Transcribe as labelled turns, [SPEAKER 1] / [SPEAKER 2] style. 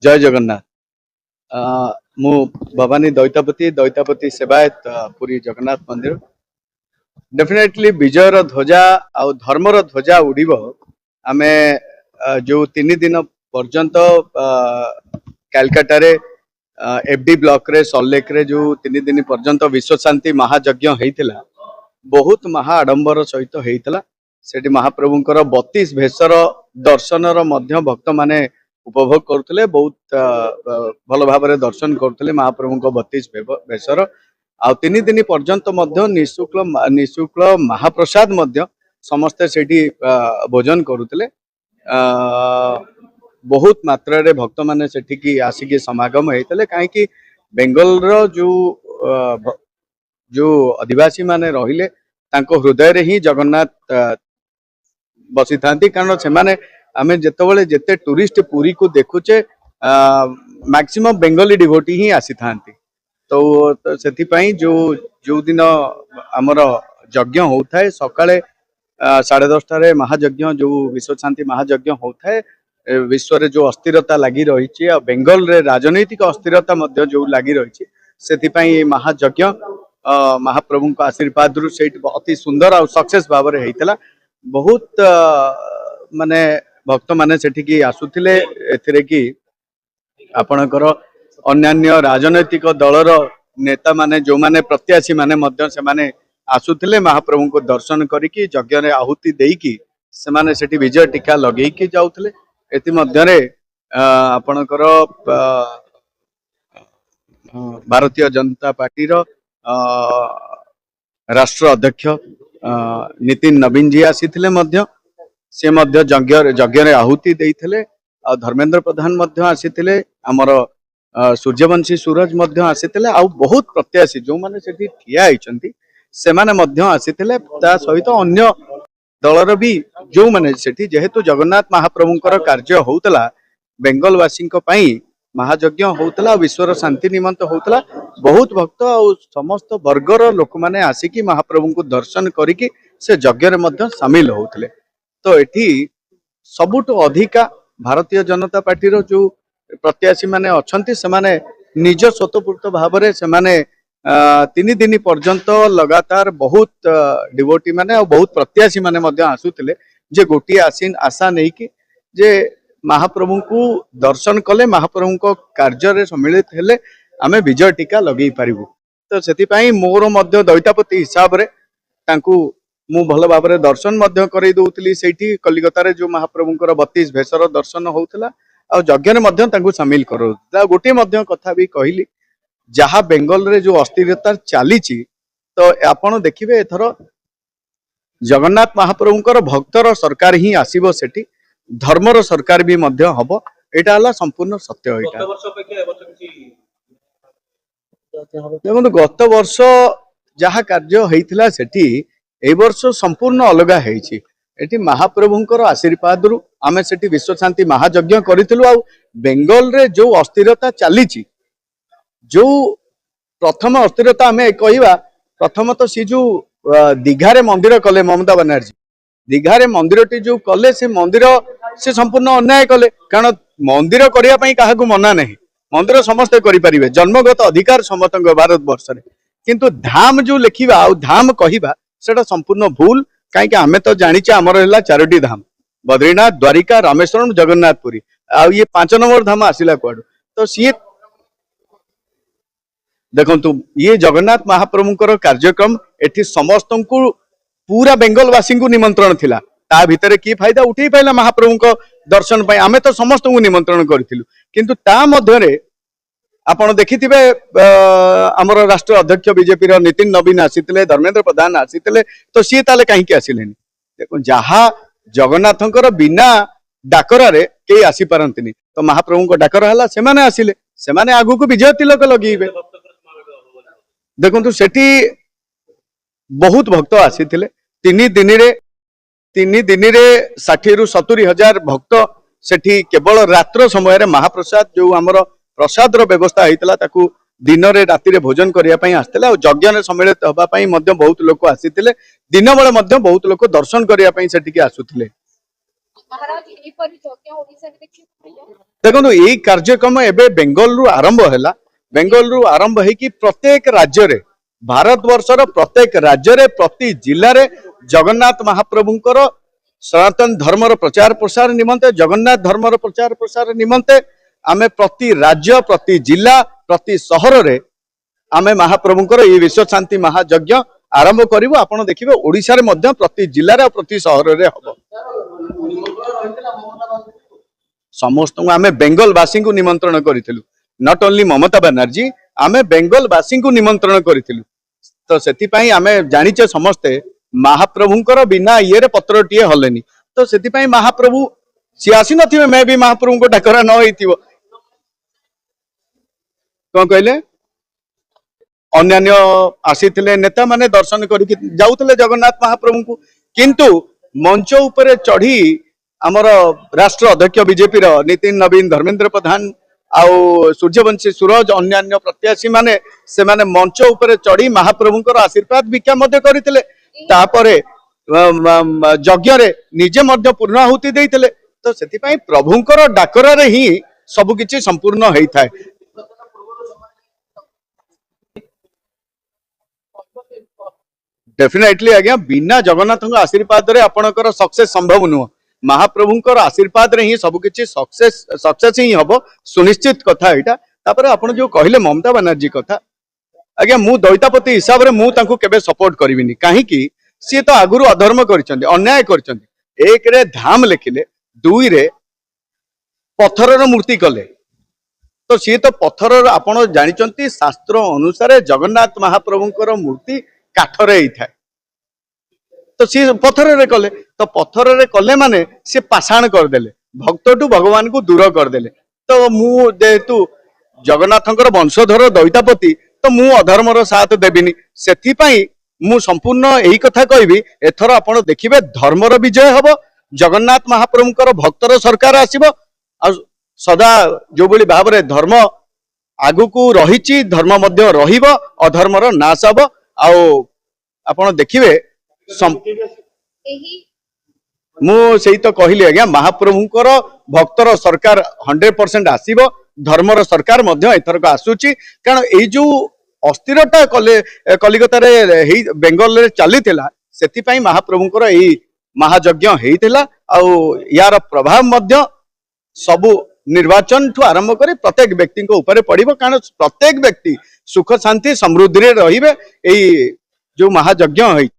[SPEAKER 1] जय जगन्नाथ। मु भवानी दैतापति दैतापति सेवायत पुरी जगन्नाथ मंदिर। डेफिनेटली विजयर ध्वजा आउ धर्मर ध्वजा उड़ीब। आमे जो 3 दिन पर्यंत कलकत्ता एफडी ब्लॉक रे सल्लेक रे जो 3 दिन पर्यंत विश्व शांति महायज्ञ होता बहुत महाआडंबर सहित होता। सेठी महाप्रभुंकर 32 भेषर दर्शनर मध्य भक्त माने उपभोग करते बहुत भल भाव दर्शन करते महाप्रभु 32 भेषर आ 3 दिन पर्यंत निःशुक्ल महाप्रसाद समस्ते सेठी भोजन करुले। बहुत मात्रा रे भक्त माने सेठी आसिक समागम होते कहीं बेंगल रो जो आदिवासी माने रहिले तांको हृदय रे ही जगन्नाथ बसी था। कारण से माने आमे जेतेबेले जेते टूरिस्ट पुरी को देखुचे मैक्सिमम बेंगली डिवोटी ही आसी था। तो सेथिपाई जो दिन आमर यज्ञ होता है सकाळे 10:30 महायज्ञ जो विश्व शांति महायज्ञ होता है विश्व रे जो अस्थिरता लगी रही है बेंगल रे राजनैतिक अस्थिरता मध्य जो लगी रही है महायज्ञ महाप्रभु का आशीर्वाद रु से अति सुंदर और सक्सेस भाव में होता। बहुत माने भक्त माने सेठी आसुथिले एथिरे कि आपणकर अन्यान्य राजनैतिक दलर नेता माने जो माने प्रत्याशी माने मध्य से माने आसुथिले महाप्रभु को दर्शन करिकी यज्ञ रे आहुति देकी से माने सेठी विजय टीका लगेकी जाउथिले। एति मध्य रे आपणकर भारतीय जनता पार्टी रो राष्ट्र अध्यक्ष नितिन नवीन जी आसीथिले मध्य से यज्ञ रे आहुति देइथिले आ धर्मेंद्र प्रधान मध्य आसीथिले आमर सूर्यवंशी सूरज मध्य आसीथिले आ बहुत प्रत्याशी जो माने सेठी ठिया आइचंती से माने मध्य आसीथिले ता सहित अन्य दलर भी जो माने सेठी जेहेतु जगन्नाथ महाप्रभुंकर कार्य होतला बेंगल वासी पई महायज्ञ होतला विश्वर शांति निमंत होतला बहुत भक्त और समस्त वर्गर लोक माने आसिकी महाप्रभु को दर्शन करिकी से यज्ञ रे मध्य शामिल होतले। तो एठी सबुठ अधिका भारतीय जनता पार्टी रो जो प्रत्याशी माने अछंती से माने निज स्वतःपूर्त भाव रे से माने 3 दिन पर्यंत लगातार बहुत डिवोटी माने और बहुत प्रत्याशी माने मध्य आसुतिले जे गोटी आशा नहीं कि जे महाप्रभु को दर्शन कले महाप्रभु को कार्य रे सम्मिलित हेले आमे विजय टीका लगे पारिबु। तो सेतिपाई मोर मध्य दैतापति हिसाब रे तांकू मु भल भाव रे दर्शन मध्य करई दउतली सेठी कलिकता रे जो महाप्रभुंकर 32 भेषर दर्शन होउतला आ यज्ञ रे मध्य तांकू शामिल करोउतला। गोटे मध्य कथा भी कहिली जहा बेंगल रे जो अस्थिरता चलीची तो आपण देखिबे एथर जगन्नाथ महाप्रभुंकर भक्तर सरकार ही आसीबो सेठी धर्मर सरकार भी मध्य हबो एटा हला संपूर्ण सत्य। एटा देखो गत वर्ष जहा कार्य होइथिला सेठी ए वर्ष संपूर्ण अलग होइछि। एठी महाप्रभुंकर आशीर्वाद रु आमे सेठी विश्व शांति महायज्ञ करिथिलु आ बेंगल रे जो अस्थिरता चलीची जो प्रथम अस्थिरता आमे कहिबा प्रथम तो सी जो दीघारे मंदिर कले ममता बनर्जी दीघारे मंदिर टी जो कले से मंदिर से संपूर्ण अन्याय कले कारण मंदिर करिया पई काहाकू मना नहीं मंदिर समस्ते करि परिबे जन्मगत अधिकार समस्त भारत वर्ष रे किंतु धाम जो लिखिबा आ धाम कहिबा सेटा संपूर्ण भूल कहीं आमे तो जानिचे आमर है 4टी धाम बद्रीनाथ द्वारिका रामेश्वरम जगन्नाथपुरी आ ये 5 नंबर धाम आसिला कुआडू। तो सी देखु ये जगन्नाथ महाप्रभुंकर कार्यक्रम एठी समस्त को पूरा बेंगल वासी को निमंत्रण थिला ता भितर की फायदा उठे पाइला महाप्रभु को दर्शन पाई आमे तो समस्त को निमंत्रण करथिलु किंतु ता मध्य रे आपण देखिथिबे हमर राष्ट्र अध्यक्ष बीजेपी रो नितिन नवीन आसीतिले धर्मेंद्र प्रधान आसीतिले तो सी ताले काहे के आसिलेनी देखो जहा जगन्नाथंकर बिना डाकरा रे के आसी पारंतिनी तो महाप्रभु को डाकरा हला से माने आसिले से माने आगु को विजय तिलक लगीबे। देखो सेठी बहुत भक्त आसीतिले 3 दिन रे 60 रु 70 हजार भक्त सेठी केवल रात्र समय रे महाप्रसाद जो हमर प्रसाद रो व्यवस्था होइतला ताकू दिन रे राति रे भोजन करिया पई आस्तेला और यज्ञ रे सम्मिलित होबा पई मध्य बहुत लोक आसीतिले दिन बेले मध्य बहुत लोक दर्शन करिया पई सेठी के आसुतिले।
[SPEAKER 2] महाराज एपरि यज्ञ ओडिसा रे देखि
[SPEAKER 1] देखो यही कार्यक्रम एवं बेंगल रु आरंभ है। बेंगल रु आरंभ है कि प्रत्येक राज्य रे भारत वर्षर प्रत्येक राज्य रे प्रति जिले रे जगन्नाथ महाप्रभुंकर सनातन धर्मर प्रचार प्रसार निमंते जगन्नाथ धर्मर प्रचार प्रसार निमंते आमे प्रति राज्य प्रति जिला प्रति सहर रे आमे महाप्रभुंकर ये विश्व शांति महायज्ञ आरंभ करिवो। आपण देखिबे ओडिसा रे मध्य प्रति जिला रे प्रति सहर रे हबो। समस्त आमे बेंगल वासी को निमंत्रण करिथिलु। नॉट ओनली ममता बनर्जी आमे बेंगल वासी को निमंत्रण करिथिलु। तो सेति पई आमे जानिचे समस्ते महाप्रभुंकर बिना ये पत्र टीए हलेनी। तो सेति पई महाप्रभु सी आसी नथिबे मैं भी महाप्रभु को डाकरा न होइथिबो। कोन कहले अन्य आसीथिले नेता माने दर्शन करिक जाउथिले जगन्नाथ महाप्रभु को, किंतु मंच ऊपर चढ़ी आमर राष्ट्र अध्यक्ष बीजेपी रो नितिन नवीन धर्मेंद्र प्रधान आउ सूर्यवंशी सूरज अन्य प्रत्याशी माने से माने मंच ऊपर चढ़ी महाप्रभुंकर आशीर्वाद भिक्षा मध्य करथिले। तापरे यज्ञ रे निजे मध्य पूर्णाहुति देइथिले। तो सेति पई प्रभुंकर डाकरा रे ही सब किछि संपूर्ण हेइ थाए। डेफिनेटली आज्ञा बिना जगन्नाथ आशीर्वाद रे आपणकर सक्सेस संभव नुह। महाप्रभुंकर आशीर्वाद रे ही सब किछि सक्सेस ही हबो सुनिश्चित कथा एटा। तापरे आपण जो कहले ममता बनर्जी कथा आज्ञा मु दैतापति हिसाब रे मु तांको केबे सपोर्ट करिविनी। काहे कि सी तो आगुरु अधर्म करिसंती अन्याय करिसंती। एक रे धाम लेखिले, दुई रे पत्थरर मूर्ति कले। तो सी तो पत्थर आपण जानिचंती शास्त्र अनुसार जगन्नाथ महाप्रभुंकर मूर्ति काठरे ही थाए। तो सी पत्थर रे कले। तो पत्थर रे कले माने सी पाषाण करदेले, भक्त टू भगवान को दूर करदेले। तो मु जेहेतु जगन्नाथंकर वंशधर दैतापति तो मु अधर्मर साथ देबिनी। सेथि पई मु संपूर्ण एही कथा कहबी एथर आपण देखिबे धर्मर विजय हबो। जगन्नाथ महाप्रभुंकर भक्तर सरकार आसीबो। आ सदा जो बली भाव रे धर्म आगु को रहिछि धर्म मध्य रहिबो, अधर्मर नाश हबो। आउ आपण देखिबे मु सेही तो कहली आज्ञा महाप्रभुंकर भक्तर सरकार 100% आसीबो। धर्मर सरकार मध्य एथरक आसुची। कारण एई जो अस्थिरता कलिकता रे बेंगल रे चली थिला सेति पई महाप्रभुंकर एई महायज्ञ हेइथिला। आउ यार प्रभाव मध्य सबु निर्वाचन ठू आरंभ करी प्रत्येक व्यक्ति को ऊपर पड़िबो। कारण प्रत्येक व्यक्ति सुख शांति समृद्धि रे रहिबे एई जो महायज्ञ हेइ।